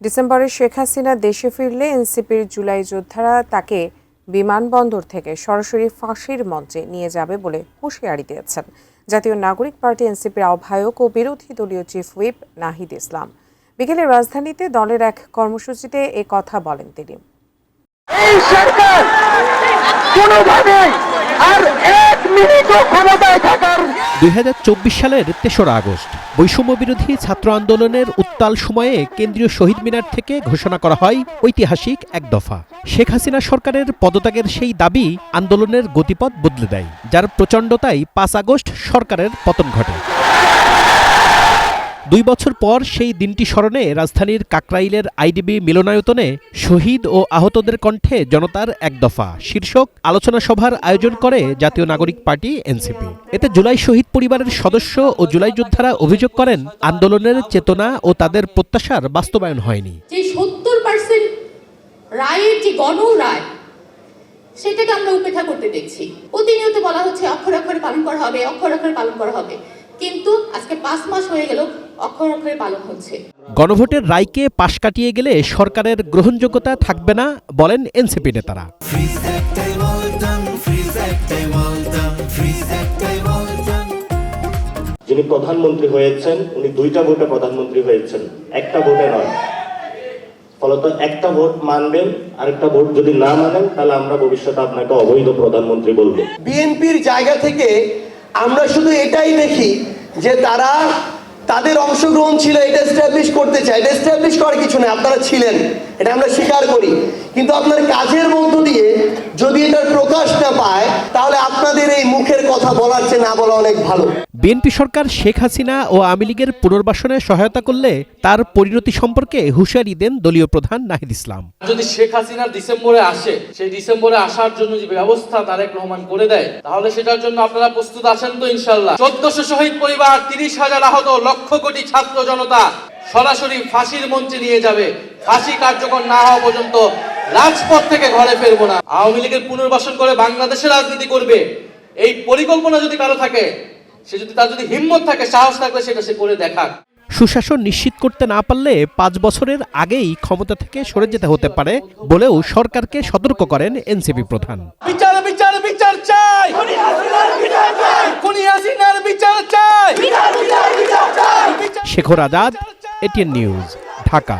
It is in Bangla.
ডিসেম্বরে শেখ হাসিনা দেশে ফিরলে এনসিপির জুলাই যোদ্ধারা তাকে বিমানবন্দর থেকে সরাসরি ফাঁসির মঞ্চে নিয়ে যাবে বলে হুঁশিয়ারি দিয়েছেন জাতীয় নাগরিক পার্টি এনসিপির আহ্বায়ক ও বিরোধী দলীয় চিফ হুইপ নাহিদ ইসলাম। বিকেলে রাজধানীতে দলের এক কর্মসূচিতে এ কথা বলেন তিনি। এই সরকার কোনোভাবেই আর এক মিনিটও ক্ষমতায় থাকার 2024 সালের ৩রা আগস্ট বৈষম্য বিরোধী ছাত্র আন্দোলনের উত্তাল সময়ে কেন্দ্রীয় শহীদ মিনার থেকে ঘোষণা করা হয় ঐতিহাসিক এক দফা। শেখ হাসিনা সরকারের পদত্যাগের সেই দাবি আন্দোলনের গতিপথ বদলে দেয়, যার প্রচণ্ডতায় 5 আগস্ট সরকারের পতন ঘটে। 2 বছর পর সেই দিনটি স্মরণে রাজধানীর কাকরাইলের আইডিবি মিলনায়তনে শহীদ ও আহতদের কণ্ঠে জনতার এক দফা শীর্ষক আলোচনা সভার আয়োজন করে জাতীয় নাগরিক পার্টি এনসিপি। এতে জুলাই শহীদ পরিবারের সদস্য ও জুলাই যোদ্ধারা অভিযোগ করেন আন্দোলনের চেতনা ও তাদের প্রত্যাশার বাস্তবায়ন হয়নি। যে 70% রায়ের যে গণরায় সেটাকে আমরা উপেক্ষা করতে দেখছি। প্রতিনিয়ত বলা হচ্ছে অক্ষরে অক্ষরে পালন করা হবে, অক্ষরে অক্ষরে পালন করা হবে, কিন্তু আজকে 5 মাস হয়ে গেল অক্ষরে অক্ষরে পালন হচ্ছে। গণভোটের রায়কে পাশ কাটিয়ে গেলে সরকারের গ্রহণযোগ্যতা থাকবে না বলেন এনসিপি নেতারা। যিনি প্রধানমন্ত্রী হয়েছেন উনি 2টা ভোটে প্রধানমন্ত্রী হয়েছেন, একটা ভোটে নয়। ফলত একটা ভোট মানবেন, আরেকটা ভোট যদি না মানেন তাহলে আমরা ভবিষ্যতে আপনাকে অবৈধ প্রধানমন্ত্রী বলবো। বিএনপির জায়গা থেকে আমরা শুধু এটাই দেখি যে তারা তাদের অংশগ্রহণ ছিল, এটা এস্টাবলিশ করতে চায়। এটা এস্টাবলিশ করার কিছু নেই, আপনারা ছিলেন, এটা আমরা স্বীকার করি। কিন্তু আপনার কাজের মধ্য দিয়ে যদি এটার প্রকাশ না পায় তাহলে আপনাদের এই মুখের কথা বলার চেয়ে না বলা অনেক ভালো। বিএনপি সরকার শেখ হাসিনা ও আওয়ামী লীগের পুনর্বাসনে সহায়তা করলে তার পরিণতি সম্পর্কে হুঁশিয়ারি দেন দলীয় প্রধান নাহিদ ইসলাম। যদি শেখ হাসিনা ডিসেম্বরে আসে, সেই ডিসেম্বরে আসার জন্য যে ব্যবস্থা তারেক রহমান করে দেয়, তাহলে সেটার জন্য আপনারা প্রস্তুত আছেন তো? ইনশাআল্লাহ 1400 শহীদ পরিবার, 30,000 আহত, লক্ষ কোটি ছাত্র জনতা সরাসরি ফাঁসির মঞ্চে নিয়ে যাবে। ফাঁসি কার্যকর না হওয়া পর্যন্ত রাজপথ থেকে ঘরে ফেরবো না। আওয়ামী লীগের পুনর্বাসন করে বাংলাদেশের রাজনীতি করবে, এই পরিকল্পনা যদি কারো থাকে, তার যদি হিম্মত থাকে, সাহস থাকলে সেটা সে করে দেখাক। সুশাসন নিশ্চিত করতে না পারলে 5 বছরের আগেই ক্ষমতা থেকে সরে যেতে হতে পারে বলেও সরকারকে সতর্ক করেন এনসিপি প্রধান। বিচার বিচার বিচার চাই, খুনি হাসিনার বিচার চাই। Shekhar Azad, ATN news, Dhaka.